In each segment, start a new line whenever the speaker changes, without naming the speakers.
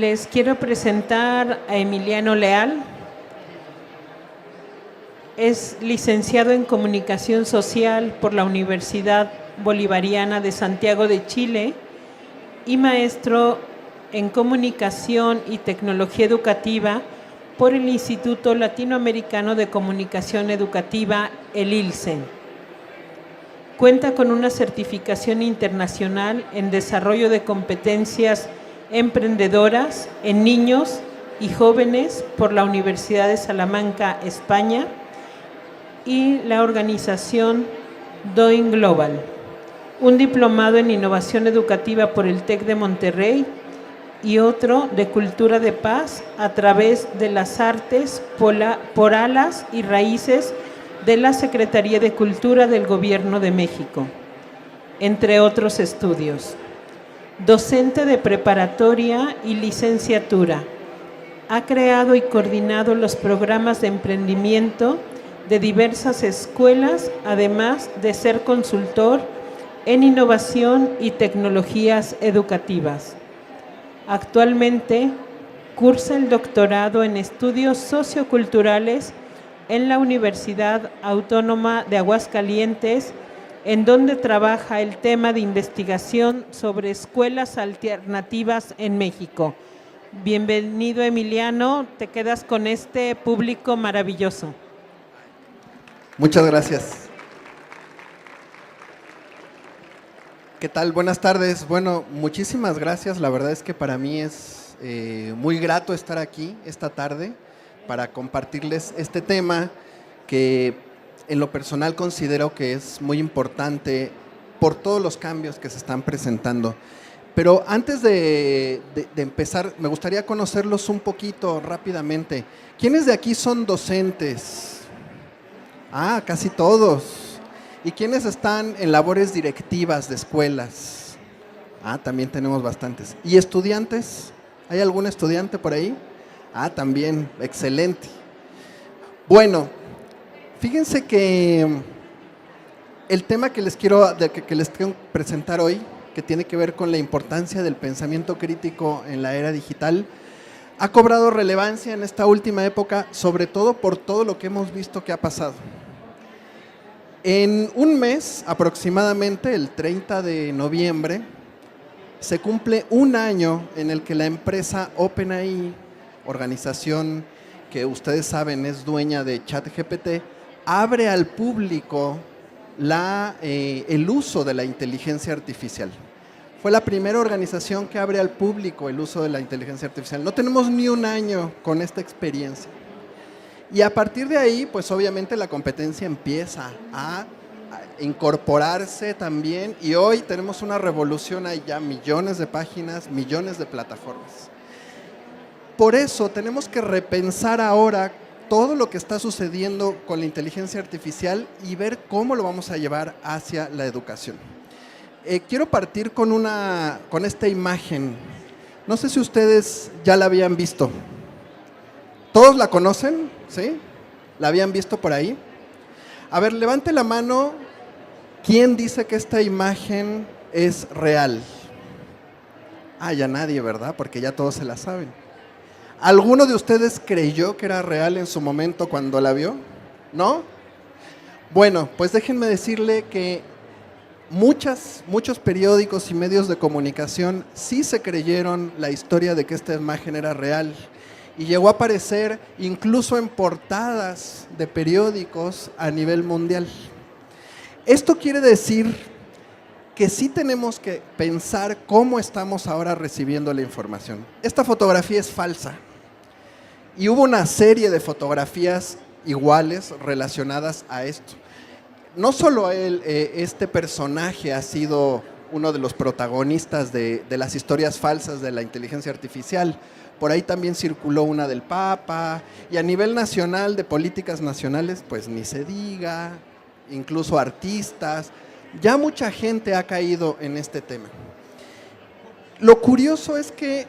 Les quiero presentar a Emiliano Leal. Es licenciado en Comunicación Social por la Universidad Bolivariana de Santiago de Chile y maestro en Comunicación y Tecnología Educativa por el Instituto Latinoamericano de Comunicación Educativa, el ILCEN. Cuenta con una certificación internacional en desarrollo de competencias emprendedoras en niños y jóvenes por la Universidad de Salamanca, España, y la organización Doing Global. Un diplomado en innovación educativa por el TEC de Monterrey y otro de cultura de paz a través de las artes por alas y raíces de la Secretaría de Cultura del Gobierno de México, entre otros estudios. Docente de preparatoria y licenciatura. Ha creado y coordinado los programas de emprendimiento de diversas escuelas, además de ser consultor en innovación y tecnologías educativas. Actualmente cursa el doctorado en estudios socioculturales en la Universidad Autónoma de Aguascalientes, en donde trabaja el tema de investigación sobre escuelas alternativas en México. Bienvenido, Emiliano, te quedas con este público maravilloso.
Muchas gracias. ¿Qué tal? Buenas tardes. Bueno, muchísimas gracias. La verdad es que para mí es muy grato estar aquí esta tarde para compartirles este tema que en lo personal considero que es muy importante por todos los cambios que se están presentando. Pero antes de empezar, me gustaría conocerlos un poquito rápidamente. ¿Quiénes de aquí son docentes? Ah, casi todos. ¿Y quiénes están en labores directivas de escuelas? Ah, también tenemos bastantes. ¿Y estudiantes? ¿Hay algún estudiante por ahí? Ah, también, excelente. Bueno, fíjense que el tema que les quiero presentar hoy, que tiene que ver con la importancia del pensamiento crítico en la era digital, ha cobrado relevancia en esta última época, sobre todo por todo lo que hemos visto que ha pasado. En un mes, aproximadamente el 30 de noviembre, se cumple un año en el que la empresa OpenAI, organización que ustedes saben es dueña de ChatGPT, abre al público el uso de la inteligencia artificial. Fue la primera organización que abre al público el uso de la inteligencia artificial. No tenemos ni un año con esta experiencia. Y a partir de ahí, pues obviamente la competencia empieza a incorporarse también, y hoy tenemos una revolución, hay ya millones de páginas, millones de plataformas. Por eso tenemos que repensar ahora todo lo que está sucediendo con la inteligencia artificial y ver cómo lo vamos a llevar hacia la educación. Quiero partir con esta imagen. No sé si ustedes ya la habían visto. ¿Todos la conocen? ¿Sí? ¿La habían visto por ahí? A ver, levante la mano. ¿Quién dice que esta imagen es real? Ah, ya nadie, ¿verdad? Porque ya todos se la saben. ¿Alguno de ustedes creyó que era real en su momento cuando la vio? ¿No? Bueno, pues déjenme decirle que muchos periódicos y medios de comunicación sí se creyeron la historia de que esta imagen era real y llegó a aparecer incluso en portadas de periódicos a nivel mundial. Esto quiere decir que sí tenemos que pensar cómo estamos ahora recibiendo la información. Esta fotografía es falsa y hubo una serie de fotografías iguales relacionadas a esto. No solo este personaje ha sido uno de los protagonistas de las historias falsas de la inteligencia artificial. Por ahí también circuló una del Papa, y a nivel nacional, de políticas nacionales, pues ni se diga, incluso artistas. Ya mucha gente ha caído en este tema. Lo curioso es que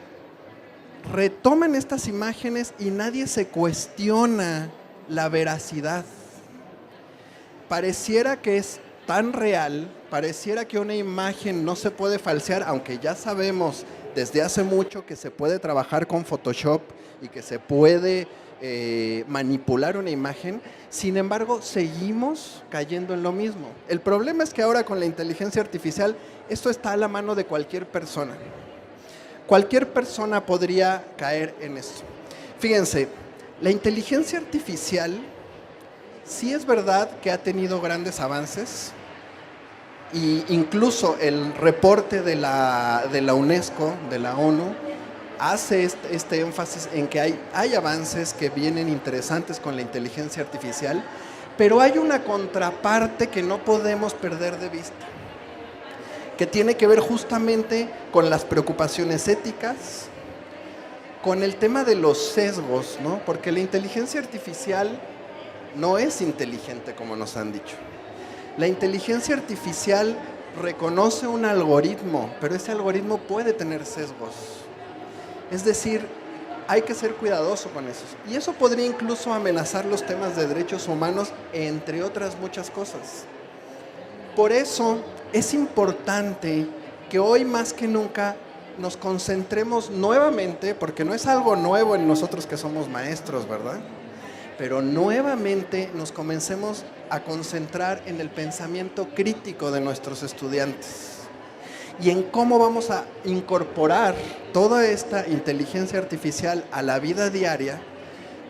retoman estas imágenes y nadie se cuestiona la veracidad. Pareciera que es tan real, pareciera que una imagen no se puede falsear, aunque ya sabemos desde hace mucho que se puede trabajar con Photoshop y que se puede manipular una imagen. Sin embargo, seguimos cayendo en lo mismo. El problema es que ahora con la inteligencia artificial, esto está a la mano de cualquier persona. Cualquier persona podría caer en esto. Fíjense, la inteligencia artificial sí es verdad que ha tenido grandes avances, e incluso el reporte de la UNESCO, de la ONU, hace este énfasis en que hay avances que vienen interesantes con la inteligencia artificial, pero hay una contraparte que no podemos perder de vista, que tiene que ver justamente con las preocupaciones éticas, con el tema de los sesgos, ¿no? Porque la inteligencia artificial no es inteligente como nos han dicho. La inteligencia artificial reconoce un algoritmo, pero ese algoritmo puede tener sesgos. Es decir, hay que ser cuidadoso con eso. Y eso podría incluso amenazar los temas de derechos humanos, entre otras muchas cosas. Por eso es importante que hoy más que nunca nos concentremos nuevamente, porque no es algo nuevo en nosotros que somos maestros, ¿verdad? Pero nuevamente nos comencemos a concentrar en el pensamiento crítico de nuestros estudiantes y en cómo vamos a incorporar toda esta inteligencia artificial a la vida diaria,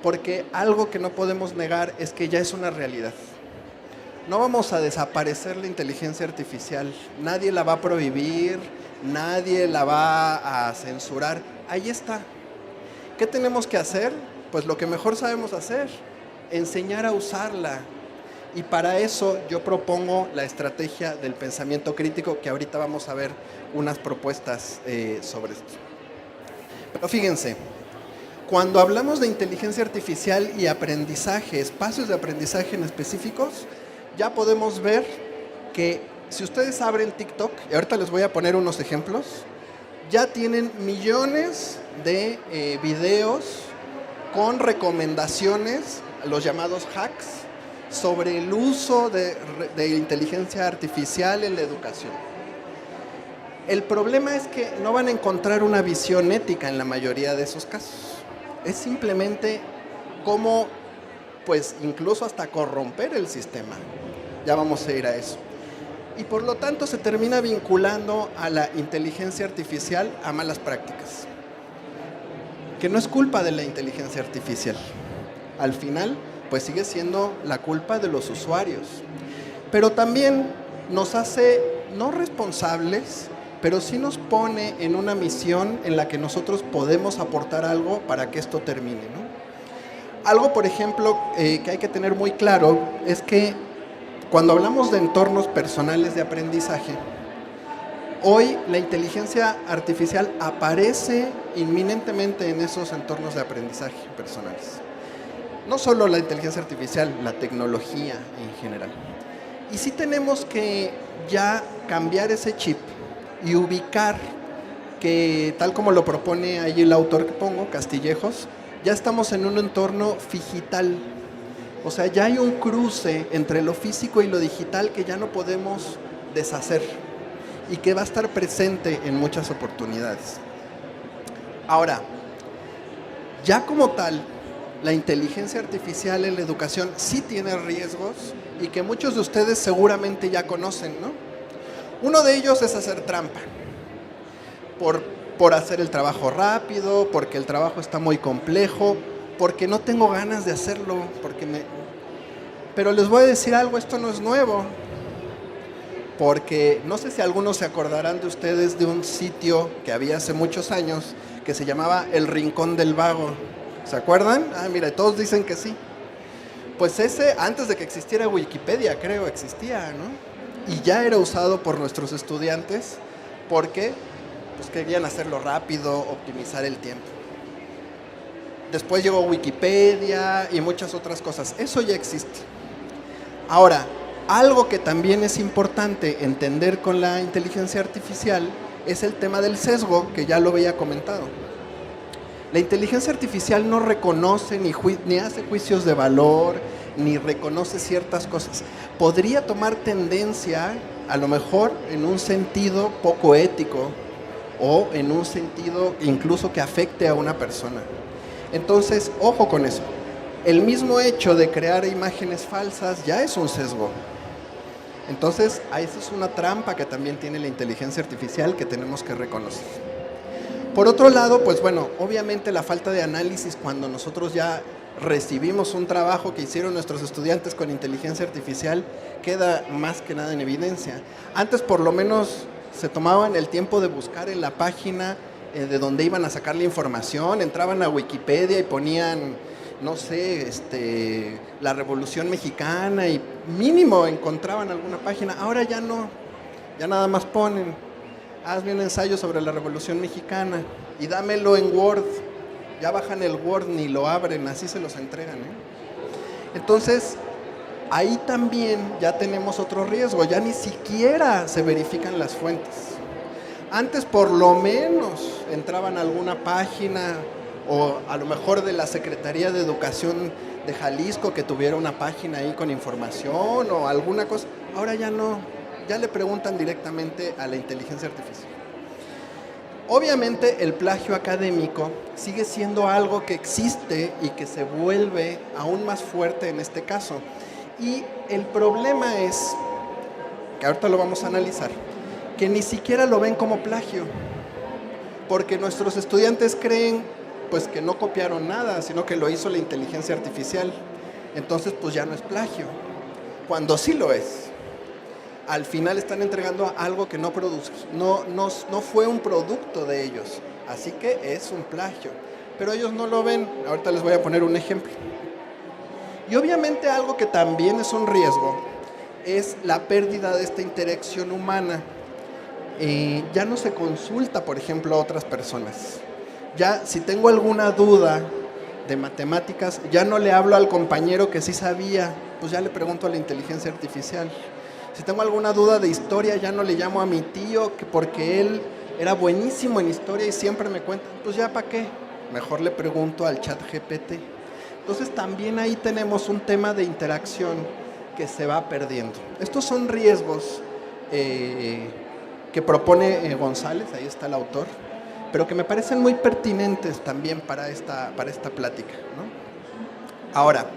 porque algo que no podemos negar es que ya es una realidad. No vamos a desaparecer la inteligencia artificial, nadie la va a prohibir, nadie la va a censurar, ahí está. ¿Qué tenemos que hacer? Pues lo que mejor sabemos hacer, enseñar a usarla. Y para eso yo propongo la estrategia del pensamiento crítico, que ahorita vamos a ver unas propuestas sobre esto. Pero fíjense, cuando hablamos de inteligencia artificial y aprendizaje, espacios de aprendizaje en específicos, ya podemos ver que si ustedes abren TikTok, y ahorita les voy a poner unos ejemplos, ya tienen millones de videos con recomendaciones, los llamados hacks, sobre el uso de inteligencia artificial en la educación. El problema es que no van a encontrar una visión ética en la mayoría de esos casos. Es simplemente cómo, pues incluso hasta corromper el sistema. Ya vamos a ir a eso. Y por lo tanto se termina vinculando a la inteligencia artificial a malas prácticas, que no es culpa de la inteligencia artificial. Al final, pues sigue siendo la culpa de los usuarios. Pero también nos hace no responsables, pero sí nos pone en una misión en la que nosotros podemos aportar algo para que esto termine, ¿no? Algo, por ejemplo, que hay que tener muy claro es que cuando hablamos de entornos personales de aprendizaje, hoy la inteligencia artificial aparece inminentemente en esos entornos de aprendizaje personales. No solo la inteligencia artificial, la tecnología en general. Y sí tenemos que ya cambiar ese chip y ubicar que, tal como lo propone ahí el autor que pongo, Castillejos, ya estamos en un entorno digital. O sea, ya hay un cruce entre lo físico y lo digital que ya no podemos deshacer y que va a estar presente en muchas oportunidades. Ahora, ya como tal, la inteligencia artificial en la educación sí tiene riesgos y que muchos de ustedes seguramente ya conocen, ¿no? Uno de ellos es hacer trampa, por hacer el trabajo rápido, porque el trabajo está muy complejo, porque no tengo ganas de hacerlo, Pero les voy a decir algo, esto no es nuevo, porque no sé si algunos se acordarán de ustedes de un sitio que había hace muchos años que se llamaba El Rincón del Vago. ¿Se acuerdan? Ah, mira, todos dicen que sí. Pues ese, antes de que existiera Wikipedia, creo, existía, ¿no? Y ya era usado por nuestros estudiantes porque pues, querían hacerlo rápido, optimizar el tiempo. Después llegó Wikipedia y muchas otras cosas. Eso ya existe. Ahora, algo que también es importante entender con la inteligencia artificial es el tema del sesgo, que ya lo había comentado. La inteligencia artificial no reconoce ni hace juicios de valor, ni reconoce ciertas cosas. Podría tomar tendencia, a lo mejor, en un sentido poco ético, o en un sentido incluso que afecte a una persona. Entonces, ojo con eso. El mismo hecho de crear imágenes falsas ya es un sesgo. Entonces, esa es una trampa que también tiene la inteligencia artificial que tenemos que reconocer. Por otro lado, pues bueno, obviamente la falta de análisis cuando nosotros ya recibimos un trabajo que hicieron nuestros estudiantes con inteligencia artificial queda más que nada en evidencia. Antes por lo menos se tomaban el tiempo de buscar en la página de donde iban a sacar la información, entraban a Wikipedia y ponían, no sé, la Revolución Mexicana y mínimo encontraban alguna página. Ahora ya no, ya nada más ponen, hazme un ensayo sobre la Revolución Mexicana y dámelo en Word. Ya bajan el Word, ni lo abren, así se los entregan, Entonces, ahí también ya tenemos otro riesgo, ya ni siquiera se verifican las fuentes. Antes por lo menos entraban a alguna página o a lo mejor de la Secretaría de Educación de Jalisco que tuviera una página ahí con información o alguna cosa. Ahora ya no, ya le preguntan directamente a la inteligencia artificial. Obviamente el plagio académico sigue siendo algo que existe y que se vuelve aún más fuerte en este caso. Y el problema es, que ahorita lo vamos a analizar, que ni siquiera lo ven como plagio, porque nuestros estudiantes creen pues que no copiaron nada, sino que lo hizo la inteligencia artificial. Entonces pues ya no es plagio, cuando sí lo es. Al final están entregando algo que no fue un producto de ellos, así que es un plagio, pero ellos no lo ven. Ahorita les voy a poner un ejemplo. Y obviamente algo que también es un riesgo es la pérdida de esta interacción humana. Ya no se consulta, por ejemplo, a otras personas. Ya si tengo alguna duda de matemáticas, ya no le hablo al compañero que sí sabía, pues ya le pregunto a la inteligencia artificial. Si tengo alguna duda de historia, ya no le llamo a mi tío porque él era buenísimo en historia y siempre me cuenta, pues ya para qué, mejor le pregunto al chat GPT. Entonces también ahí tenemos un tema de interacción que se va perdiendo. Estos son riesgos que propone González, ahí está el autor, pero que me parecen muy pertinentes también para esta plática, ¿no? Ahora,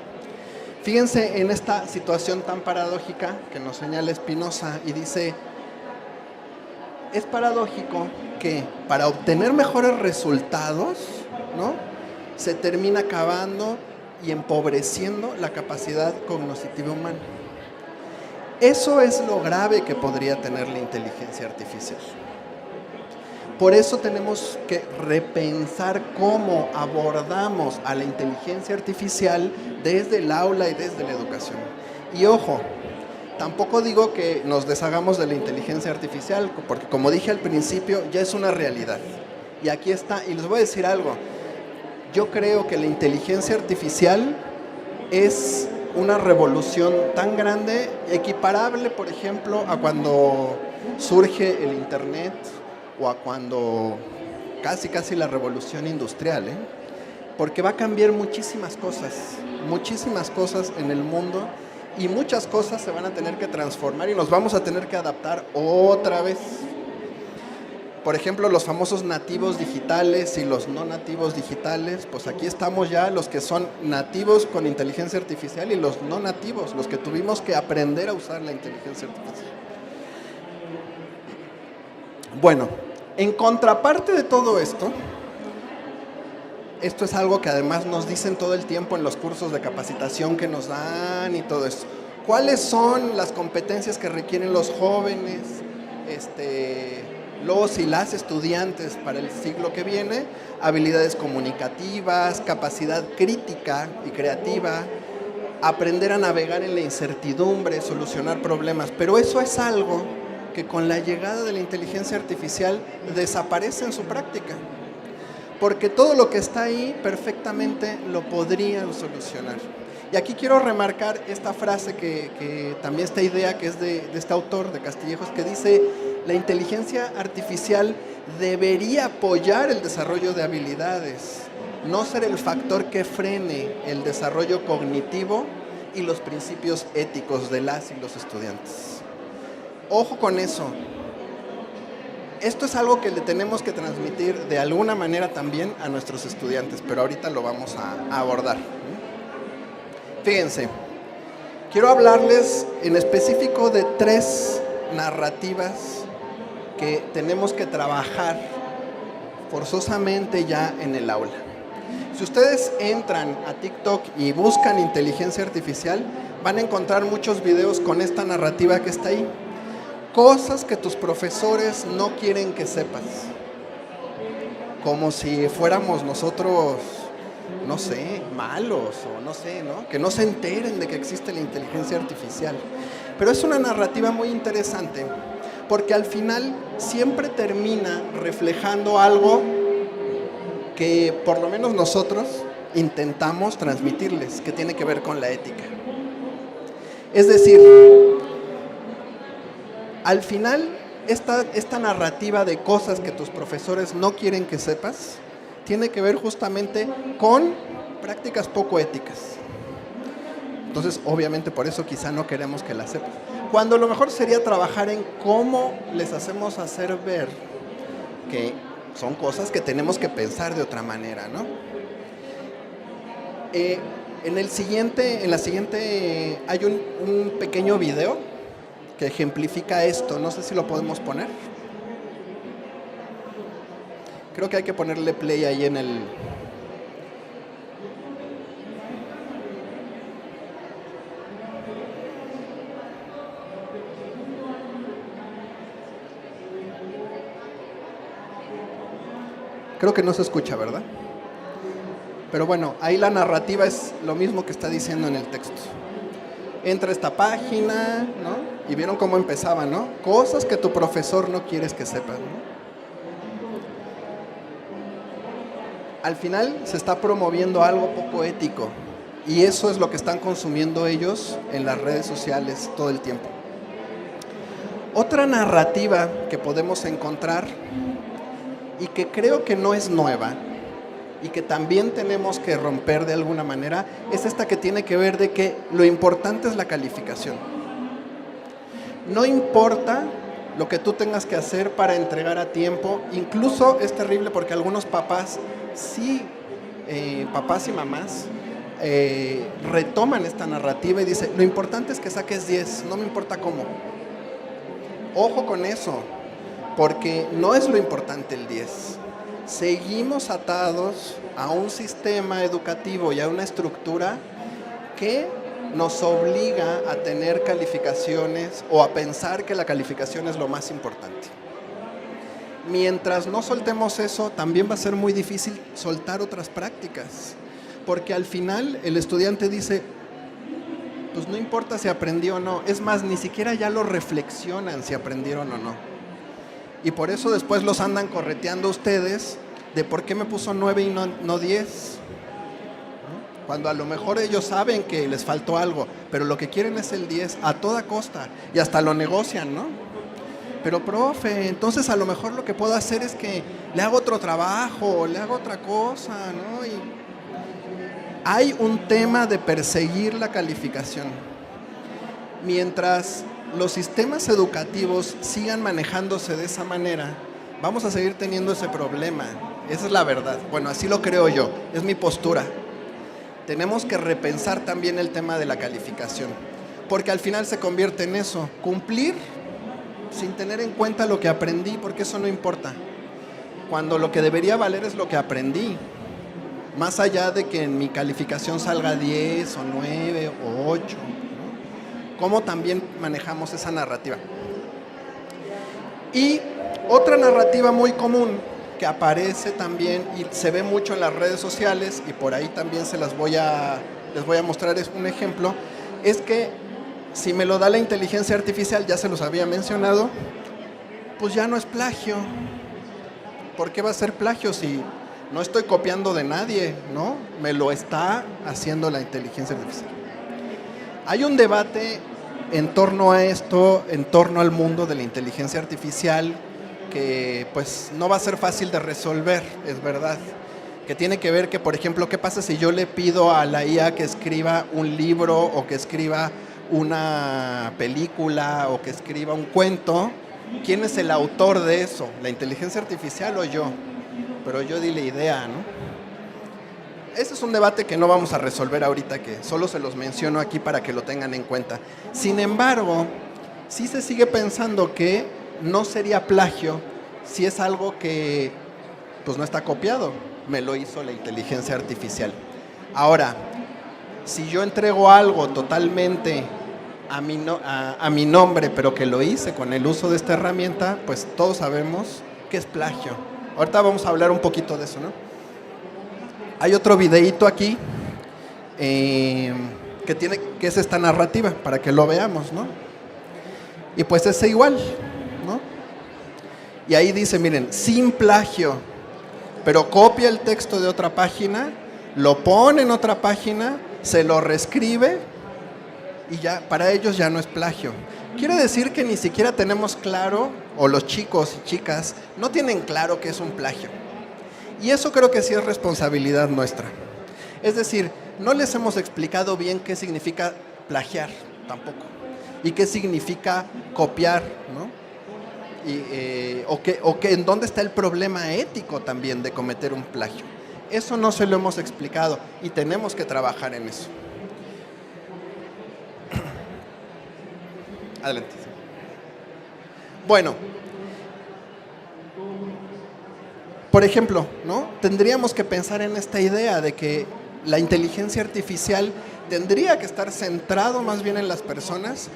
fíjense en esta situación tan paradójica que nos señala Spinoza y dice, es paradójico que para obtener mejores resultados, ¿no?, se termina acabando y empobreciendo la capacidad cognitiva humana. Eso es lo grave que podría tener la inteligencia artificial. Por eso tenemos que repensar cómo abordamos a la inteligencia artificial desde el aula y desde la educación. Y ojo, tampoco digo que nos deshagamos de la inteligencia artificial, porque como dije al principio, ya es una realidad. Y aquí está, y les voy a decir algo, yo creo que la inteligencia artificial es una revolución tan grande, equiparable, por ejemplo, a cuando surge el Internet, o a cuando casi la revolución industrial, porque va a cambiar muchísimas cosas en el mundo y muchas cosas se van a tener que transformar y nos vamos a tener que adaptar otra vez. Por ejemplo, los famosos nativos digitales y los no nativos digitales, pues aquí estamos ya los que son nativos con inteligencia artificial y los no nativos, los que tuvimos que aprender a usar la inteligencia artificial. Bueno, en contraparte de todo esto es algo que además nos dicen todo el tiempo en los cursos de capacitación que nos dan y todo eso. ¿Cuáles son las competencias que requieren los jóvenes, los y las estudiantes para el siglo que viene? Habilidades comunicativas, capacidad crítica y creativa, aprender a navegar en la incertidumbre, solucionar problemas. Pero eso es algo que con la llegada de la inteligencia artificial desaparece en su práctica, porque todo lo que está ahí perfectamente lo podrían solucionar. Y aquí quiero remarcar esta frase también esta idea que es de este autor, de Castillejos, que dice: la inteligencia artificial debería apoyar el desarrollo de habilidades, no ser el factor que frene el desarrollo cognitivo y los principios éticos de las y los estudiantes. Ojo con eso. Esto es algo que le tenemos que transmitir de alguna manera también a nuestros estudiantes, pero ahorita lo vamos a abordar. Fíjense, quiero hablarles en específico de 3 narrativas que tenemos que trabajar forzosamente ya en el aula. Si ustedes entran a TikTok y buscan inteligencia artificial, van a encontrar muchos videos con esta narrativa que está ahí. Cosas que tus profesores no quieren que sepas. Como si fuéramos nosotros, no sé, malos o no sé, ¿no? Que no se enteren de que existe la inteligencia artificial. Pero es una narrativa muy interesante porque al final siempre termina reflejando algo que por lo menos nosotros intentamos transmitirles, que tiene que ver con la ética. Es decir, al final, esta narrativa de cosas que tus profesores no quieren que sepas, tiene que ver justamente con prácticas poco éticas. Entonces, obviamente, por eso quizá no queremos que las sepas. Cuando lo mejor sería trabajar en cómo les hacemos hacer ver que son cosas que tenemos que pensar de otra manera, ¿no? En la siguiente hay un pequeño video que ejemplifica esto. No sé si lo podemos poner. Creo que hay que ponerle play ahí en el... Creo que no se escucha, ¿verdad? Pero bueno, ahí la narrativa es lo mismo que está diciendo en el texto. Entra a esta página, ¿no? Y vieron cómo empezaba, ¿no? Cosas que tu profesor no quieres que sepas, ¿no? Al final se está promoviendo algo poco ético y eso es lo que están consumiendo ellos en las redes sociales todo el tiempo. Otra narrativa que podemos encontrar y que creo que no es nueva y que también tenemos que romper de alguna manera, es esta que tiene que ver de que lo importante es la calificación. No importa lo que tú tengas que hacer para entregar a tiempo, incluso es terrible porque algunos papás, sí, papás y mamás, retoman esta narrativa y dicen, lo importante es que saques 10, no me importa cómo. Ojo con eso, porque no es lo importante el 10. Seguimos atados a un sistema educativo y a una estructura que nos obliga a tener calificaciones o a pensar que la calificación es lo más importante. Mientras no soltemos eso, también va a ser muy difícil soltar otras prácticas, porque al final el estudiante dice, pues no importa si aprendió o no, es más, ni siquiera ya lo reflexionan si aprendieron o no. Y por eso después los andan correteando ustedes de por qué me puso 9 y no 10. Cuando a lo mejor ellos saben que les faltó algo, pero lo que quieren es el 10 a toda costa y hasta lo negocian, ¿no? Pero profe, entonces a lo mejor lo que puedo hacer es que le hago otro trabajo, le hago otra cosa, ¿no? Y hay un tema de perseguir la calificación. Mientras los sistemas educativos sigan manejándose de esa manera, vamos a seguir teniendo ese problema. Esa es la verdad. Bueno, así lo creo yo, es mi postura. Tenemos que repensar también el tema de la calificación, porque al final se convierte en eso, cumplir sin tener en cuenta lo que aprendí, porque eso no importa. Cuando lo que debería valer es lo que aprendí, más allá de que en mi calificación salga 10 o 9 o 8, ¿no? ¿Cómo también manejamos esa narrativa? Y otra narrativa muy común que aparece también y se ve mucho en las redes sociales, y por ahí también les voy a mostrar un ejemplo, es que si me lo da la inteligencia artificial, ya se los había mencionado, pues ya no es plagio. ¿Por qué va a ser plagio si no estoy copiando de nadie, ¿no? Me lo está haciendo la inteligencia artificial. Hay un debate en torno a esto, en torno al mundo de la inteligencia artificial, que pues no va a ser fácil de resolver, es verdad. Que tiene que ver que, por ejemplo, ¿qué pasa si yo le pido a la IA que escriba un libro o que escriba una película o que escriba un cuento ¿quién es el autor de eso? ¿La inteligencia artificial o yo? Pero yo di la idea, ¿no? Ese es un debate que no vamos a resolver ahorita, que solo se los menciono aquí para que lo tengan en cuenta. Sin embargo, sí se sigue pensando que no sería plagio si es algo que pues no está copiado, me lo hizo la inteligencia artificial. Ahora, si yo entrego algo totalmente a mi nombre, pero que lo hice con el uso de esta herramienta, pues todos sabemos que es plagio. Ahorita vamos a hablar un poquito de eso, ¿no? Hay otro videíto aquí que es esta narrativa, para que lo veamos, ¿no? Y pues es igual, ¿no? Y ahí dice, miren, sin plagio, pero copia el texto de otra página, lo pone en otra página, se lo reescribe y ya, para ellos ya no es plagio. Quiere decir que ni siquiera tenemos claro, o los chicos y chicas no tienen claro qué es un plagio. Y eso creo que sí es responsabilidad nuestra. Es decir, no les hemos explicado bien qué significa plagiar tampoco. Y qué significa copiar, ¿no? O que en dónde está el problema ético también de cometer un plagio. Eso no se lo hemos explicado y tenemos que trabajar en eso. Adelante. Bueno, por ejemplo, ¿no? Tendríamos que pensar en esta idea de que la inteligencia artificial tendría que estar centrado más bien en las personas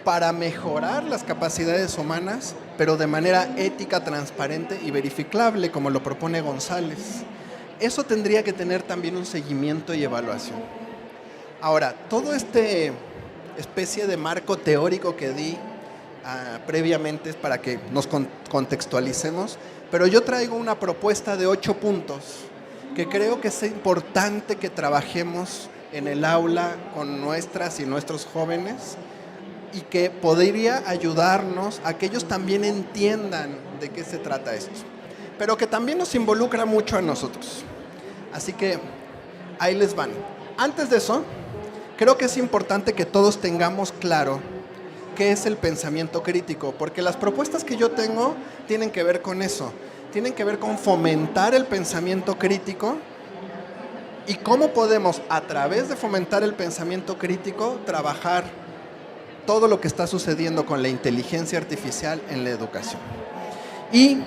para mejorar las capacidades humanas, pero de manera ética, transparente y verificable, como lo propone González. Eso tendría que tener también un seguimiento y evaluación. Ahora, todo este especie de marco teórico que di previamente es para que nos contextualicemos, pero yo traigo una propuesta de 8 puntos que creo que es importante que trabajemos en el aula con nuestras y nuestros jóvenes y que podría ayudarnos a que ellos también entiendan de qué se trata esto, pero que también nos involucra mucho a nosotros. Así que ahí les van. Antes de eso, creo que es importante que todos tengamos claro qué es el pensamiento crítico, porque las propuestas que yo tengo tienen que ver con eso, tienen que ver con fomentar el pensamiento crítico y cómo podemos, a través de fomentar el pensamiento crítico, trabajar todo lo que está sucediendo con la inteligencia artificial en la educación. Y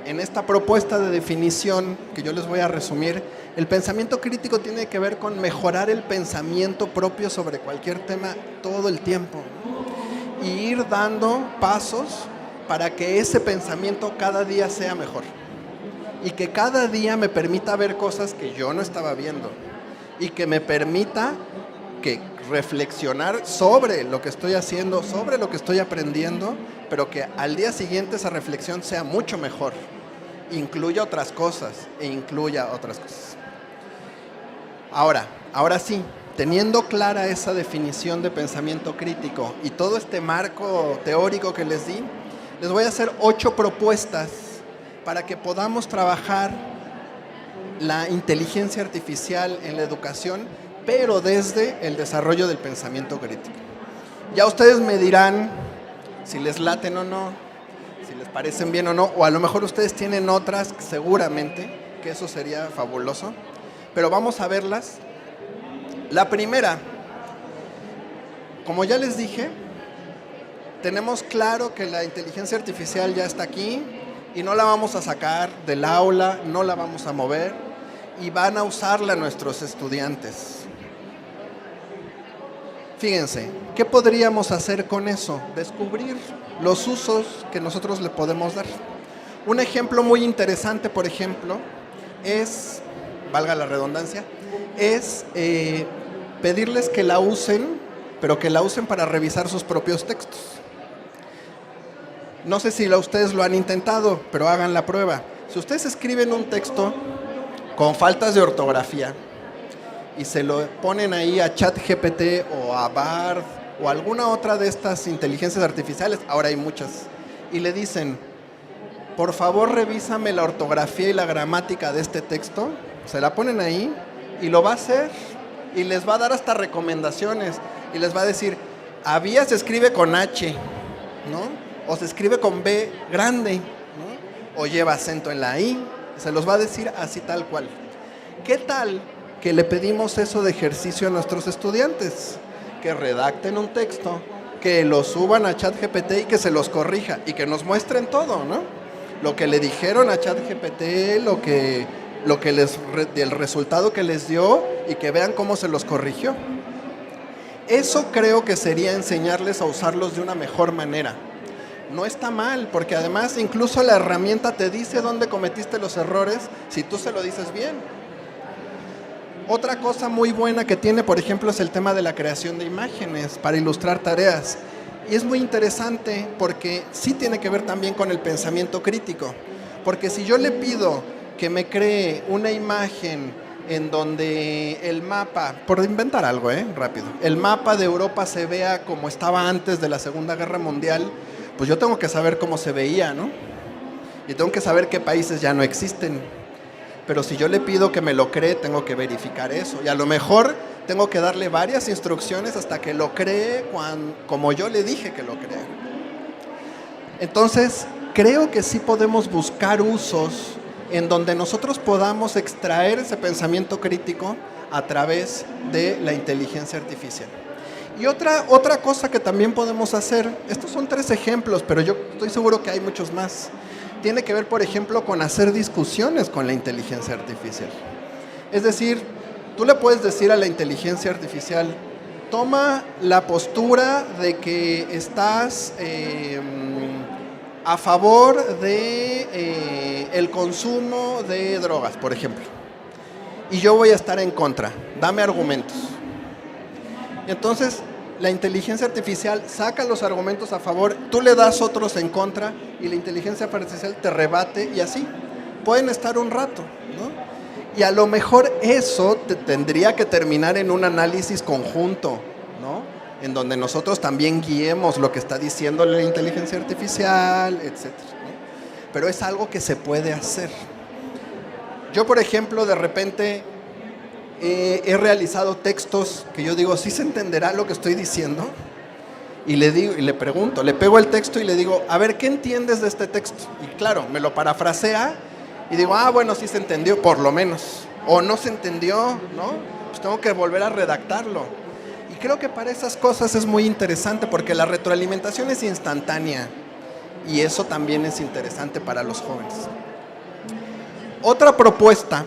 en esta propuesta de definición que yo les voy a resumir, el pensamiento crítico tiene que ver con mejorar el pensamiento propio sobre cualquier tema todo el tiempo, ¿no? Y ir dando pasos para que ese pensamiento cada día sea mejor y que cada día me permita ver cosas que yo no estaba viendo y que me permita reflexionar sobre lo que estoy haciendo, sobre lo que estoy aprendiendo, pero que al día siguiente esa reflexión sea mucho mejor, incluya otras cosas e incluya otras cosas. Ahora sí, teniendo clara esa definición de pensamiento crítico y todo este marco teórico que les di, les voy a hacer 8 propuestas para que podamos trabajar la inteligencia artificial en la educación, pero desde el desarrollo del pensamiento crítico. Ya ustedes me dirán si les laten o no, si les parecen bien o no, o a lo mejor ustedes tienen otras, seguramente, que eso sería fabuloso, pero vamos a verlas. La primera, como ya les dije, tenemos claro que la inteligencia artificial ya está aquí y no la vamos a sacar del aula, no la vamos a mover y van a usarla nuestros estudiantes. Fíjense, ¿qué podríamos hacer con eso? Descubrir los usos que nosotros le podemos dar. Un ejemplo muy interesante, por ejemplo, es, valga la redundancia, es pedirles que la usen, pero que la usen para revisar sus propios textos. No sé si ustedes lo han intentado, pero hagan la prueba. Si ustedes escriben un texto con faltas de ortografía y se lo ponen ahí a ChatGPT o a Bard o alguna otra de estas inteligencias artificiales, ahora hay muchas, y le dicen, por favor revísame la ortografía y la gramática de este texto, se la ponen ahí y lo va a hacer y les va a dar hasta recomendaciones y les va a decir, había se escribe con H, ¿no? o se escribe con B grande, ¿no? O lleva acento en la I, se los va a decir así tal cual. ¿Qué tal que le pedimos eso de ejercicio a nuestros estudiantes? Que redacten un texto, que lo suban a ChatGPT y que se los corrija y que nos muestren todo, ¿no? Lo que le dijeron a ChatGPT, el resultado que les dio y que vean cómo se los corrigió. Eso creo que sería enseñarles a usarlos de una mejor manera. No está mal, porque además incluso la herramienta te dice dónde cometiste los errores si tú se lo dices bien. Otra cosa muy buena que tiene, por ejemplo, es el tema de la creación de imágenes para ilustrar tareas. Y es muy interesante porque sí tiene que ver también con el pensamiento crítico. Porque si yo le pido que me cree una imagen en donde el mapa, por inventar algo, rápido, el mapa de Europa se vea como estaba antes de la Segunda Guerra Mundial, pues yo tengo que saber cómo se veía, ¿no? Y tengo que saber qué países ya no existen. Pero si yo le pido que me lo cree, tengo que verificar eso. Y a lo mejor tengo que darle varias instrucciones hasta que lo cree como yo le dije que lo crea. Entonces, creo que sí podemos buscar usos en donde nosotros podamos extraer ese pensamiento crítico a través de la inteligencia artificial. Y otra cosa que también podemos hacer, estos son 3 ejemplos, pero yo estoy seguro que hay muchos más. Tiene que ver, por ejemplo, con hacer discusiones con la inteligencia artificial. Es decir, tú le puedes decir a la inteligencia artificial, toma la postura de que estás a favor de el consumo de drogas, por ejemplo. Y yo voy a estar en contra. Dame argumentos. Entonces, la inteligencia artificial saca los argumentos a favor, tú le das otros en contra y la inteligencia artificial te rebate y así. Pueden estar un rato, ¿no? Y a lo mejor eso tendría que terminar en un análisis conjunto, ¿no? En donde nosotros también guiemos lo que está diciendo la inteligencia artificial, etc., ¿no? Pero es algo que se puede hacer. Yo, por ejemplo, de repente he realizado textos que yo digo, ¿sí se entenderá lo que estoy diciendo? Y le digo, y le pregunto, le pego el texto y le digo, a ver, ¿qué entiendes de este texto? Y claro, me lo parafrasea y digo, bueno, sí se entendió, por lo menos. O no se entendió, ¿no? Pues tengo que volver a redactarlo. Y creo que para esas cosas es muy interesante porque la retroalimentación es instantánea y eso también es interesante para los jóvenes. Otra propuesta,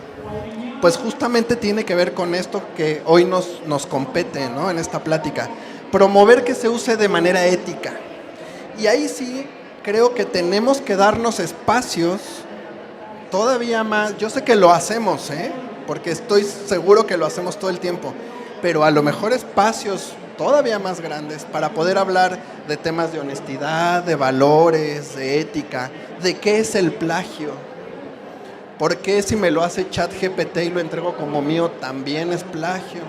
pues justamente tiene que ver con esto que hoy nos compete, ¿no? En esta plática. Promover que se use de manera ética. Y ahí sí creo que tenemos que darnos espacios todavía más. Yo sé que lo hacemos, porque estoy seguro que lo hacemos todo el tiempo. Pero a lo mejor espacios todavía más grandes para poder hablar de temas de honestidad, de valores, de ética, de qué es el plagio. ¿Por qué si me lo hace ChatGPT y lo entrego como mío también es plagio?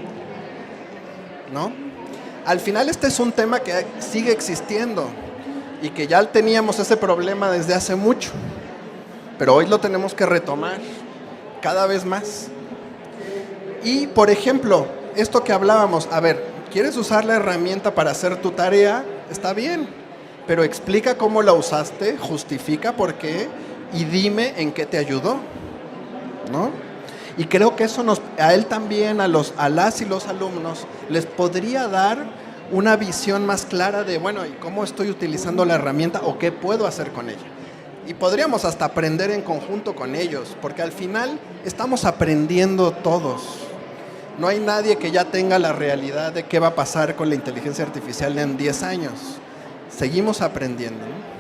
¿No? Al final este es un tema que sigue existiendo y que ya teníamos ese problema desde hace mucho, pero hoy lo tenemos que retomar cada vez más. Y, por ejemplo, esto que hablábamos, a ver, ¿quieres usar la herramienta para hacer tu tarea? Está bien, pero explica cómo la usaste, justifica por qué y dime en qué te ayudó, ¿no? Y creo que eso a él también, a las y los alumnos, les podría dar una visión más clara de, bueno, ¿y cómo estoy utilizando la herramienta o qué puedo hacer con ella? Y podríamos hasta aprender en conjunto con ellos, porque al final estamos aprendiendo todos. No hay nadie que ya tenga la realidad de qué va a pasar con la inteligencia artificial en 10 años. Seguimos aprendiendo, ¿no?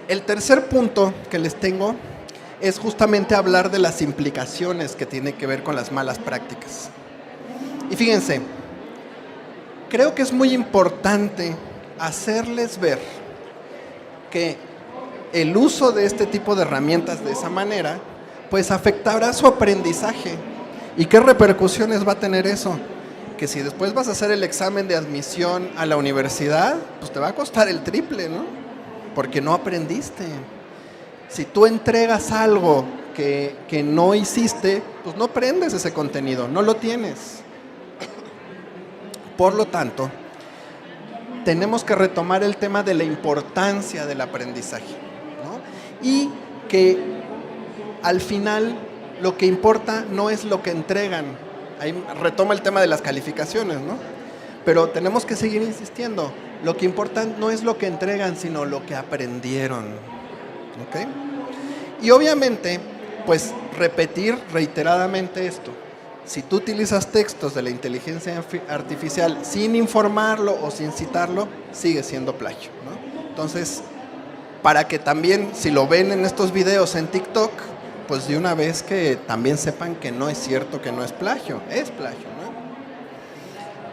El tercer punto que les tengo es justamente hablar de las implicaciones que tiene que ver con las malas prácticas. Y fíjense, creo que es muy importante hacerles ver que el uso de este tipo de herramientas de esa manera, pues afectará su aprendizaje. ¿Y qué repercusiones va a tener eso? Que si después vas a hacer el examen de admisión a la universidad, pues te va a costar el triple, ¿no? Porque no aprendiste. Si tú entregas algo que no hiciste, pues no aprendes ese contenido, no lo tienes. Por lo tanto, tenemos que retomar el tema de la importancia del aprendizaje, ¿no? Y que al final lo que importa no es lo que entregan. Ahí retoma el tema de las calificaciones, ¿no? Pero tenemos que seguir insistiendo. Lo que importa no es lo que entregan, sino lo que aprendieron, ¿ok? Y obviamente, pues repetir reiteradamente esto. Si tú utilizas textos de la inteligencia artificial sin informarlo o sin citarlo, sigue siendo plagio, ¿no? Entonces, para que también, si lo ven en estos videos en TikTok, pues de una vez que también sepan que no es cierto que no es plagio, ¿no?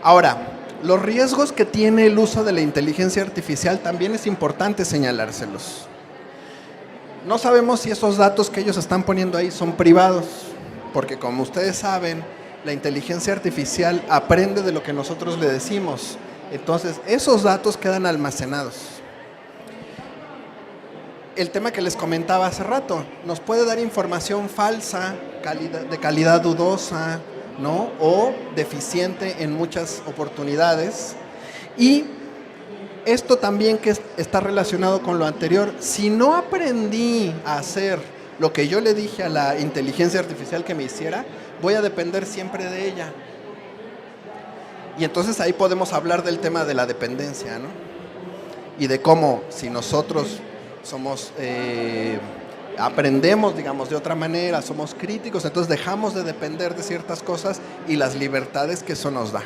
Ahora, los riesgos que tiene el uso de la inteligencia artificial también es importante señalárselos. No sabemos si esos datos que ellos están poniendo ahí son privados, porque como ustedes saben, la inteligencia artificial aprende de lo que nosotros le decimos. Entonces, esos datos quedan almacenados. El tema que les comentaba hace rato, nos puede dar información falsa, de calidad dudosa, ¿no? O deficiente en muchas oportunidades. Y esto también que está relacionado con lo anterior, si no aprendí a hacer lo que yo le dije a la inteligencia artificial que me hiciera, voy a depender siempre de ella. Y entonces ahí podemos hablar del tema de la dependencia, ¿no? Y de cómo si nosotros aprendemos, digamos, de otra manera, somos críticos, entonces dejamos de depender de ciertas cosas y las libertades que eso nos da.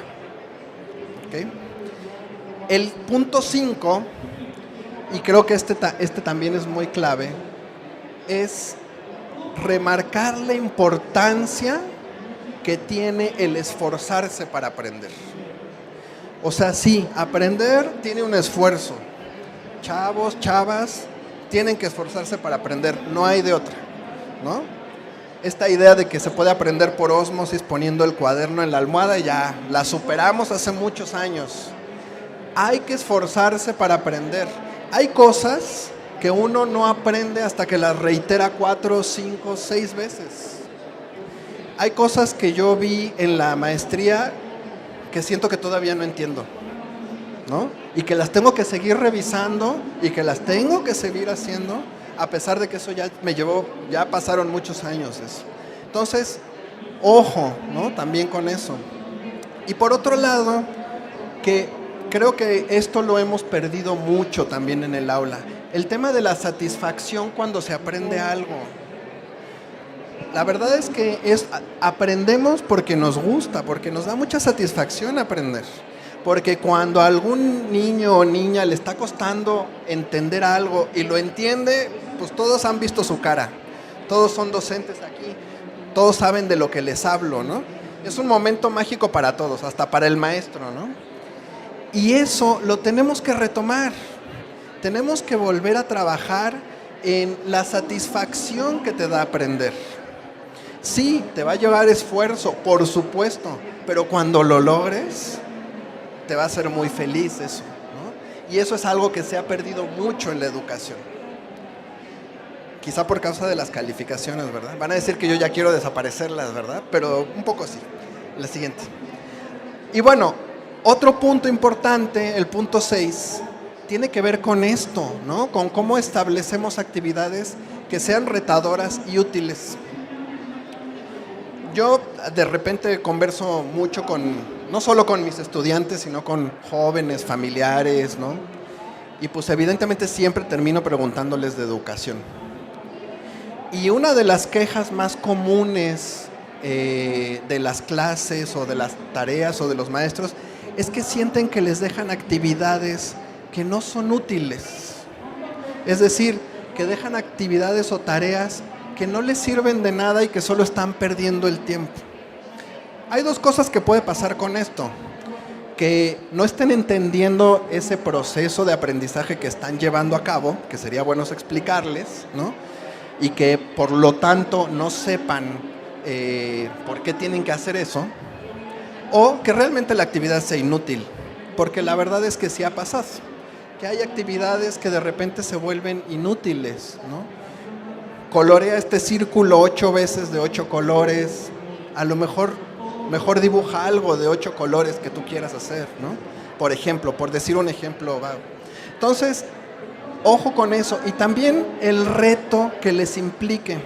¿Okay? El punto 5, y creo que este también es muy clave, es remarcar la importancia que tiene el esforzarse para aprender. O sea, sí, aprender tiene un esfuerzo. Chavos, chavas, tienen que esforzarse para aprender, no hay de otra, ¿no? Esta idea de que se puede aprender por ósmosis poniendo el cuaderno en la almohada, ya la superamos hace muchos años. Hay que esforzarse para aprender. Hay cosas que uno no aprende hasta que las reitera 4, 5, 6 veces. Hay cosas que yo vi en la maestría que siento que todavía no entiendo, ¿no? Y que las tengo que seguir revisando y que las tengo que seguir haciendo, a pesar de que eso ya pasaron muchos años eso. Entonces, ojo, ¿no? También con eso. Y por otro lado, que creo que esto lo hemos perdido mucho también en el aula, el tema de la satisfacción cuando se aprende algo. La verdad es que aprendemos porque nos gusta, porque nos da mucha satisfacción aprender. Porque cuando a algún niño o niña le está costando entender algo y lo entiende, pues todos han visto su cara. Todos son docentes aquí, todos saben de lo que les hablo, ¿no? Es un momento mágico para todos, hasta para el maestro, ¿no? Y eso lo tenemos que retomar. Tenemos que volver a trabajar en la satisfacción que te da aprender. Sí, te va a llevar esfuerzo, por supuesto, pero cuando lo logres, te va a hacer muy feliz eso, ¿no? Y eso es algo que se ha perdido mucho en la educación. Quizá por causa de las calificaciones, ¿verdad? Van a decir que yo ya quiero desaparecerlas, ¿verdad? Pero un poco sí. La siguiente. Y bueno, otro punto importante, el punto 6, tiene que ver con esto, ¿no? Con cómo establecemos actividades que sean retadoras y útiles. Yo de repente converso mucho no solo con mis estudiantes, sino con jóvenes, familiares, ¿no? Y pues evidentemente siempre termino preguntándoles de educación. Y una de las quejas más comunes de las clases o de las tareas o de los maestros es que sienten que les dejan actividades que no son útiles. Es decir, que dejan actividades o tareas que no les sirven de nada y que solo están perdiendo el tiempo. Hay dos cosas que puede pasar con esto. Que no estén entendiendo ese proceso de aprendizaje que están llevando a cabo, que sería bueno explicarles, ¿no? Y que por lo tanto no sepan por qué tienen que hacer eso, o que realmente la actividad sea inútil, porque la verdad es que sí ha pasado, que hay actividades que de repente se vuelven inútiles, ¿no? Colorea este círculo 8 veces de 8 colores, a lo mejor dibuja algo de 8 colores que tú quieras hacer, ¿no? por ejemplo, por decir un ejemplo vago. Entonces, ojo con eso. Y también el reto que les implique.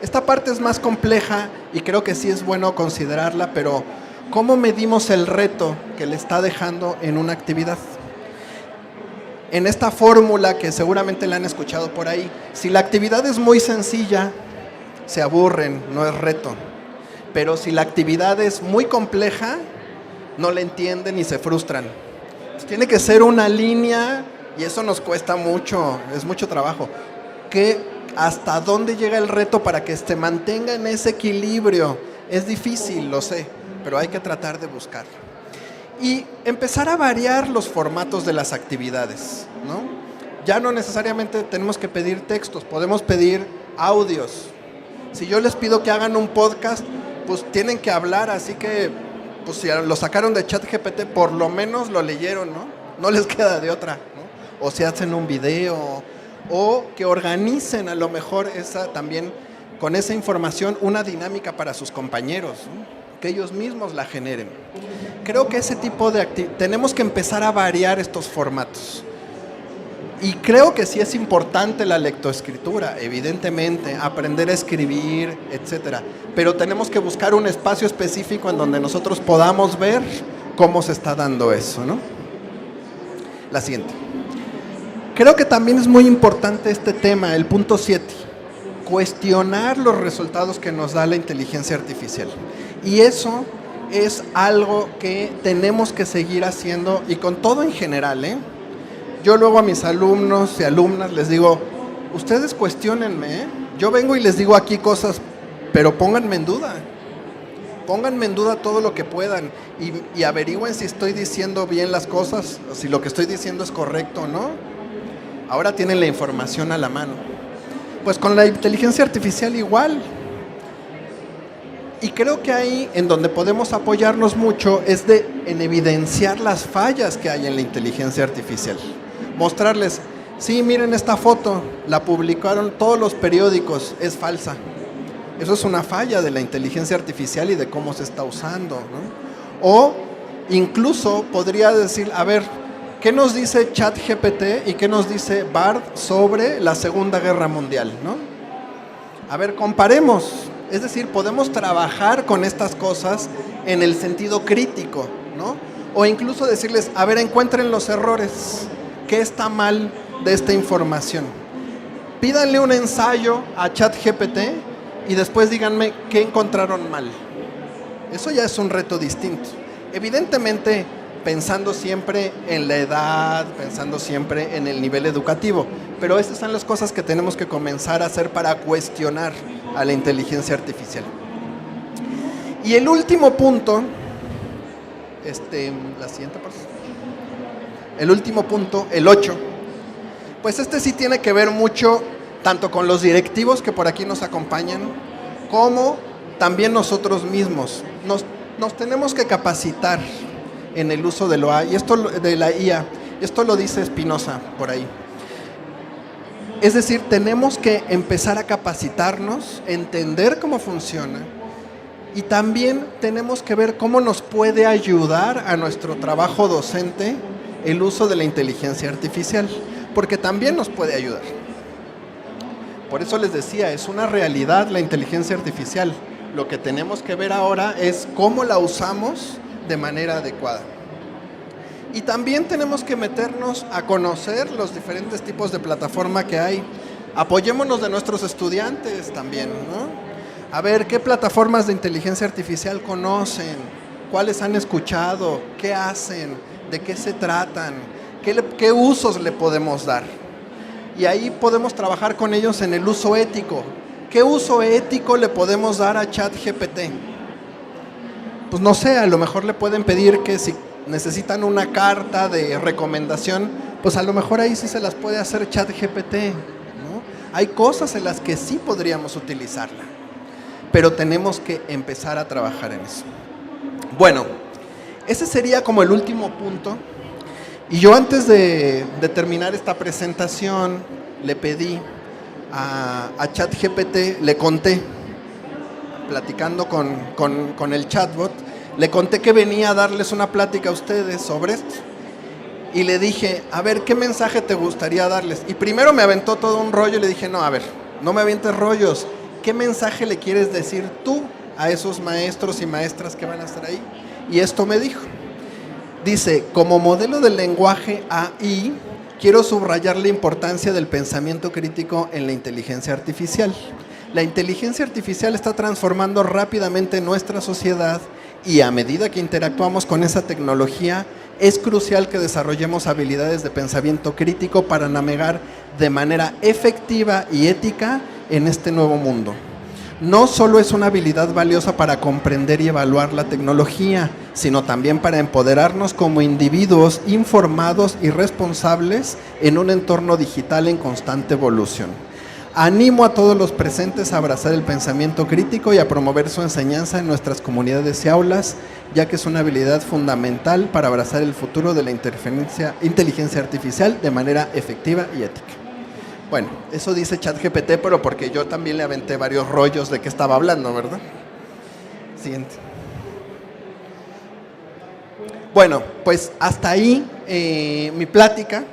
Esta parte es más compleja y creo que sí es bueno considerarla, pero ¿cómo medimos el reto que le está dejando en una actividad? En esta fórmula que seguramente la han escuchado por ahí, si la actividad es muy sencilla, se aburren, no es reto. Pero si la actividad es muy compleja, no la entienden y se frustran. Entonces, tiene que ser una línea, y eso nos cuesta mucho, es mucho trabajo, que hasta dónde llega el reto para que se mantenga en ese equilibrio. Es difícil, lo sé, pero hay que tratar de buscarlo. Y empezar a variar los formatos de las actividades, ¿no? Ya no necesariamente tenemos que pedir textos, podemos pedir audios. Si yo les pido que hagan un podcast, pues tienen que hablar, así que pues si lo sacaron de ChatGPT, por lo menos lo leyeron, ¿no? No les queda de otra, ¿no? O si hacen un video, o que organicen a lo mejor también con esa información una dinámica para sus compañeros, ¿no? Que ellos mismos la generen. Creo que ese tipo de tenemos que empezar a variar estos formatos. Y creo que sí es importante la lectoescritura, evidentemente, aprender a escribir, etcétera. Pero tenemos que buscar un espacio específico en donde nosotros podamos ver cómo se está dando eso, ¿no? La siguiente. Creo que también es muy importante este tema, el punto 7. Cuestionar los resultados que nos da la inteligencia artificial. Y eso es algo que tenemos que seguir haciendo, y con todo en general, ¿eh? Yo luego a mis alumnos y alumnas les digo, ustedes cuestionenme, ¿eh? Yo vengo y les digo aquí cosas, pero pónganme en duda. Pónganme en duda todo lo que puedan y averigüen si estoy diciendo bien las cosas, o si lo que estoy diciendo es correcto o no. Ahora tienen la información a la mano. Pues con la inteligencia artificial igual. Y creo que ahí en donde podemos apoyarnos mucho es en evidenciar las fallas que hay en la inteligencia artificial. Mostrarles, sí, miren esta foto, la publicaron todos los periódicos, es falsa. Eso es una falla de la inteligencia artificial y de cómo se está usando, ¿no? O incluso podría decir, a ver, ¿qué nos dice ChatGPT y qué nos dice Bard sobre la Segunda Guerra Mundial, ¿no? A ver, comparemos. Es decir, podemos trabajar con estas cosas en el sentido crítico, ¿no? O incluso decirles, a ver, encuentren los errores. ¿Qué está mal de esta información? Pídanle un ensayo a ChatGPT y después díganme qué encontraron mal. Eso ya es un reto distinto. Evidentemente, pensando siempre en la edad, pensando siempre en el nivel educativo. Pero estas son las cosas que tenemos que comenzar a hacer para cuestionar a la inteligencia artificial. Y el último punto, la siguiente parte. El último punto, el 8, pues sí tiene que ver mucho tanto con los directivos que por aquí nos acompañan, como también nosotros mismos. Nos tenemos que capacitar en el uso de la IA. Esto lo dice Spinoza por ahí. Es decir, tenemos que empezar a capacitarnos, entender cómo funciona, y también tenemos que ver cómo nos puede ayudar a nuestro trabajo docente el uso de la inteligencia artificial, porque también nos puede ayudar. Por eso les decía, es una realidad la inteligencia artificial. Lo que tenemos que ver ahora es cómo la usamos de manera adecuada. Y también tenemos que meternos a conocer los diferentes tipos de plataforma que hay. Apoyémonos de nuestros estudiantes también, ¿no? A ver, ¿qué plataformas de inteligencia artificial conocen? ¿Cuáles han escuchado? ¿Qué hacen? ¿De qué se tratan? ¿Qué usos le podemos dar? Y ahí podemos trabajar con ellos en el uso ético. ¿Qué uso ético le podemos dar a ChatGPT? Pues no sé, a lo mejor le pueden pedir que si necesitan una carta de recomendación, pues a lo mejor ahí sí se las puede hacer ChatGPT, ¿no? Hay cosas en las que sí podríamos utilizarla, pero tenemos que empezar a trabajar en eso. Bueno, ese sería como el último punto. Y yo antes de terminar esta presentación, le pedí a ChatGPT, le conté, platicando con el chatbot, le conté que venía a darles una plática a ustedes sobre esto. y le dije, a ver, ¿qué mensaje te gustaría darles? Y primero me aventó todo un rollo y le dije, no, a ver, no me avientes rollos. ¿Qué mensaje le quieres decir tú a esos maestros y maestras que van a estar ahí? Y esto me dijo. Dice, como modelo del lenguaje AI, quiero subrayar la importancia del pensamiento crítico en la inteligencia artificial. La inteligencia artificial está transformando rápidamente nuestra sociedad y a medida que interactuamos con esa tecnología, es crucial que desarrollemos habilidades de pensamiento crítico para navegar de manera efectiva y ética en este nuevo mundo. No solo es una habilidad valiosa para comprender y evaluar la tecnología, sino también para empoderarnos como individuos informados y responsables en un entorno digital en constante evolución. Animo a todos los presentes a abrazar el pensamiento crítico y a promover su enseñanza en nuestras comunidades y aulas, ya que es una habilidad fundamental para abrazar el futuro de la inteligencia artificial de manera efectiva y ética. Bueno, eso dice ChatGPT, pero porque yo también le aventé varios rollos de qué estaba hablando, ¿verdad? Siguiente. Bueno, pues hasta ahí mi plática.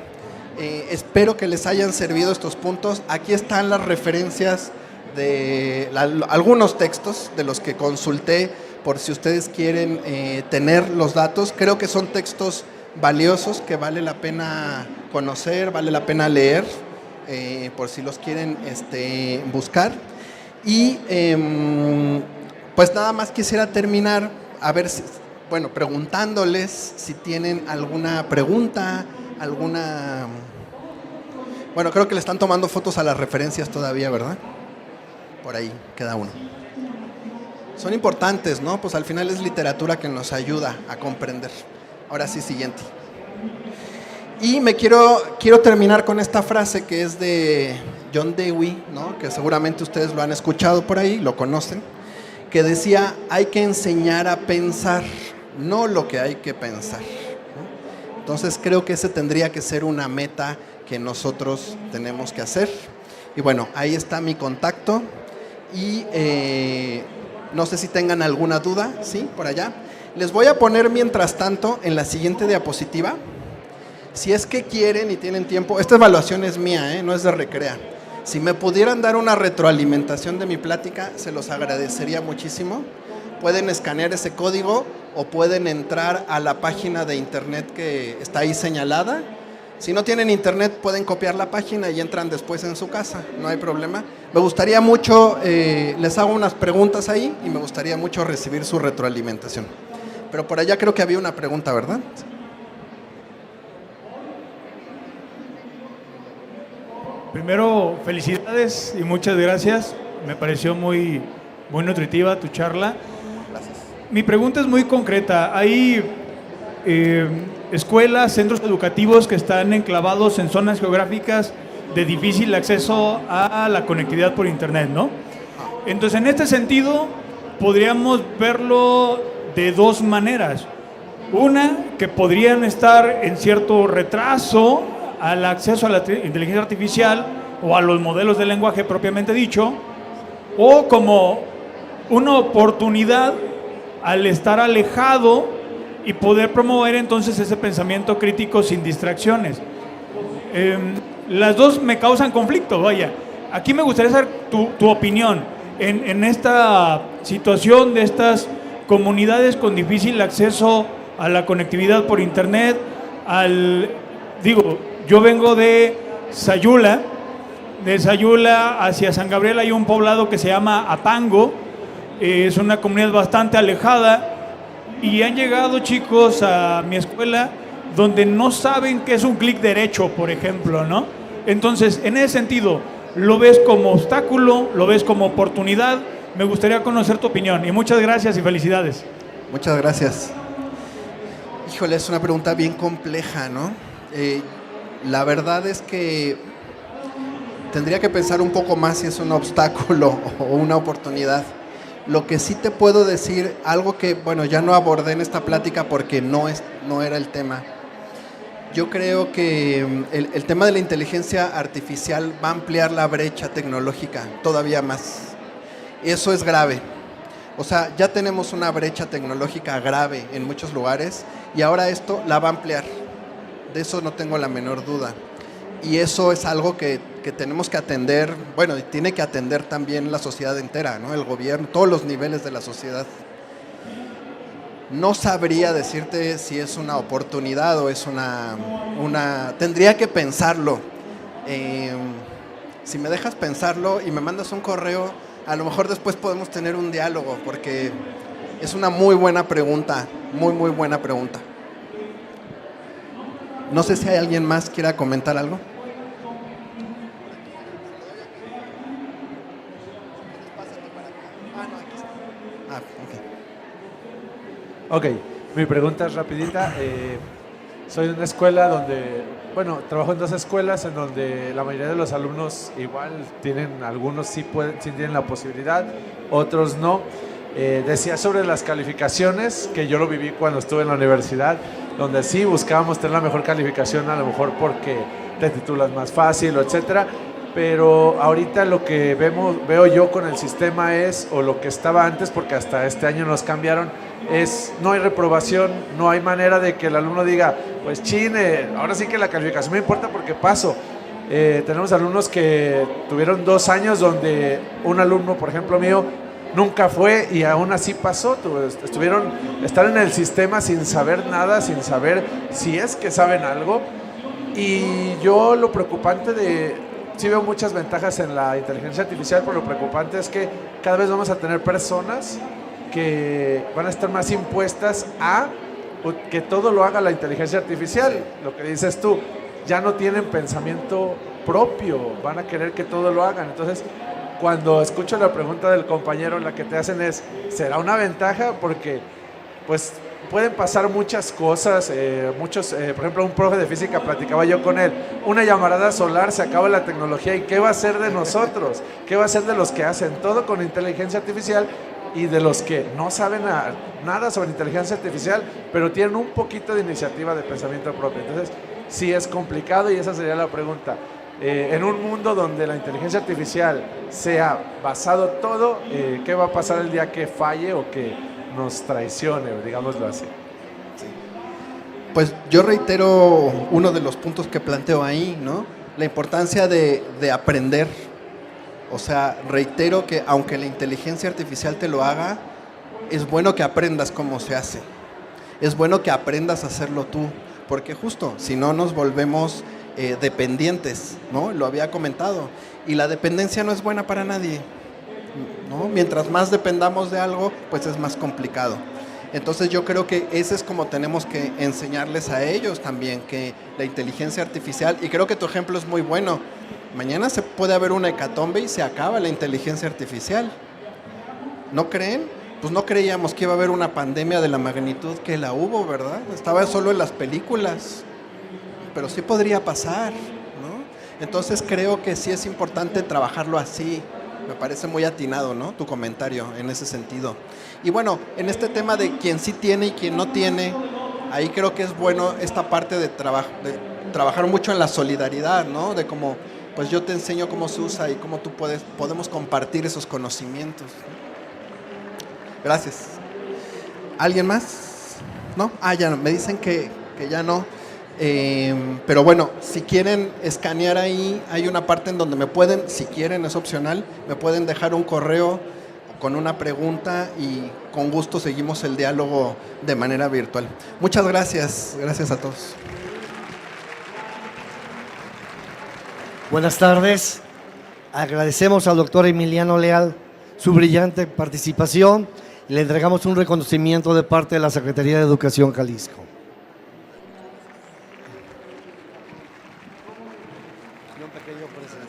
Espero que les hayan servido estos puntos. Aquí están las referencias de algunos textos de los que consulté por si ustedes quieren tener los datos. Creo que son textos valiosos que vale la pena conocer, vale la pena leer. Por si los quieren buscar. Y pues nada más quisiera terminar a ver si, bueno, preguntándoles si tienen alguna pregunta, bueno, creo que le están tomando fotos a las referencias todavía, ¿verdad? Por ahí queda uno. Son importantes, ¿no? Pues al final es literatura que nos ayuda a comprender. Ahora sí, siguiente. Y me quiero terminar con esta frase que es de John Dewey, ¿no? Que seguramente ustedes lo han escuchado por ahí, lo conocen, que decía, hay que enseñar a pensar, no lo que hay que pensar, ¿no? Entonces creo que ese tendría que ser una meta que nosotros tenemos que hacer. Y bueno, ahí está mi contacto y no sé si tengan alguna duda, ¿sí? Por allá. Les voy a poner mientras tanto en la siguiente diapositiva. Si es que quieren y tienen tiempo, esta evaluación es mía, no es de Recrea. Si me pudieran dar una retroalimentación de mi plática, se los agradecería muchísimo. Pueden escanear ese código o pueden entrar a la página de internet que está ahí señalada. Si no tienen internet, pueden copiar la página y entran después en su casa, no hay problema. Me gustaría mucho, les hago unas preguntas ahí y me gustaría mucho recibir su retroalimentación. Pero por allá creo que había una pregunta, ¿verdad?
Primero, felicidades y muchas gracias. Me pareció muy nutritiva tu charla.
Gracias.
Mi pregunta es muy concreta. Hay escuelas, centros educativos que están enclavados en zonas geográficas de difícil acceso a la conectividad por internet, ¿no? Entonces, en este sentido, podríamos verlo de dos maneras. Una, que podrían estar en cierto retraso al acceso a la inteligencia artificial o a los modelos de lenguaje propiamente dicho, o como una oportunidad al estar alejado y poder promover entonces ese pensamiento crítico sin distracciones. Las dos me causan conflicto, vaya. Aquí me gustaría saber tu opinión en esta situación de estas comunidades con difícil acceso a la conectividad por internet, yo vengo de Sayula hacia San Gabriel hay un poblado que se llama Apango, es una comunidad bastante alejada y han llegado chicos a mi escuela donde no saben qué es un clic derecho, por ejemplo, ¿no? Entonces, en ese sentido, ¿lo ves como obstáculo? ¿Lo ves como oportunidad? Me gustaría conocer tu opinión y muchas gracias y felicidades.
Muchas gracias. Híjole, es una pregunta bien compleja, ¿no? La verdad es que tendría que pensar un poco más si es un obstáculo o una oportunidad. Lo que sí te puedo decir, algo que, bueno, ya no abordé en esta plática porque no era el tema. Yo creo que el tema de la inteligencia artificial va a ampliar la brecha tecnológica todavía más. Eso es grave. O sea, ya tenemos una brecha tecnológica grave en muchos lugares y ahora esto la va a ampliar. de eso no tengo la menor duda. Y eso es algo que tenemos que atender, bueno, y tiene que atender también la sociedad entera, ¿no? El gobierno, todos los niveles de la sociedad. No sabría decirte si es una oportunidad o es tendría que pensarlo. Si me dejas pensarlo y me mandas un correo, a lo mejor después podemos tener un diálogo, porque es una muy buena pregunta, muy, muy buena pregunta. No sé si hay alguien más que quiera comentar algo.
Ok, mi pregunta es rapidita. Soy de una escuela donde, bueno, trabajo en 2 escuelas en donde la mayoría de los alumnos igual tienen, algunos sí tienen la posibilidad, otros no. Decía sobre las calificaciones, que yo lo viví cuando estuve en la universidad, donde sí buscábamos tener la mejor calificación, a lo mejor porque te titulas más fácil, etcétera. Pero ahorita lo que veo yo con el sistema es, o lo que estaba antes, porque hasta este año nos cambiaron, es no hay reprobación, no hay manera de que el alumno diga, pues chine, ahora sí que la calificación me importa porque paso. Tenemos alumnos que tuvieron 2 años donde un alumno, por ejemplo mío, nunca fue y aún así pasó. Estar en el sistema sin saber nada, sin saber si es que saben algo. Y yo lo preocupante sí veo muchas ventajas en la inteligencia artificial, pero lo preocupante es que cada vez vamos a tener personas que van a estar más impuestas a que todo lo haga la inteligencia artificial. Lo que dices tú, ya no tienen pensamiento propio, van a querer que todo lo hagan. Entonces, cuando escucho la pregunta del compañero, la que te hacen es, ¿será una ventaja? Porque pues pueden pasar muchas cosas, por ejemplo, un profe de física, platicaba yo con él, una llamarada solar, se acaba la tecnología, ¿y qué va a ser de nosotros? ¿Qué va a ser de los que hacen todo con inteligencia artificial y de los que no saben nada sobre inteligencia artificial, pero tienen un poquito de iniciativa de pensamiento propio? Entonces, sí es complicado y esa sería la pregunta. En un mundo donde la inteligencia artificial sea basado todo, ¿qué va a pasar el día que falle o que nos traicione, digámoslo así?
Pues yo reitero uno de los puntos que planteo ahí, ¿no? La importancia de aprender. O sea, reitero que aunque la inteligencia artificial te lo haga, es bueno que aprendas cómo se hace. Es bueno que aprendas a hacerlo tú, porque justo, si no nos volvemos dependientes, ¿no? Lo había comentado. Y la dependencia no es buena para nadie, ¿no? Mientras más dependamos de algo, pues es más complicado. Entonces yo creo que ese es como tenemos que enseñarles a ellos también, que la inteligencia artificial, y creo que tu ejemplo es muy bueno, mañana se puede haber una hecatombe y se acaba la inteligencia artificial. ¿No creen? Pues no creíamos que iba a haber una pandemia de la magnitud que la hubo, ¿verdad? Estaba solo en las películas, pero sí podría pasar, ¿no? Entonces creo que sí es importante trabajarlo así. Me parece muy atinado, ¿no? Tu comentario en ese sentido. Y bueno, en este tema de quién sí tiene y quién no tiene, ahí creo que es bueno esta parte de trabajar mucho en la solidaridad, ¿no? De cómo, pues yo te enseño cómo se usa y cómo podemos compartir esos conocimientos. Gracias. ¿Alguien más? ¿No? Ya no. Me dicen que ya no. Pero bueno, si quieren escanear ahí, hay una parte en donde me pueden, si quieren, es opcional, me pueden dejar un correo con una pregunta y con gusto seguimos el diálogo de manera virtual. Muchas gracias. Gracias a todos.
Buenas tardes. Agradecemos al doctor Emiliano Leal su brillante participación y le entregamos un reconocimiento de parte de la Secretaría de Educación Jalisco. Un pequeño presente.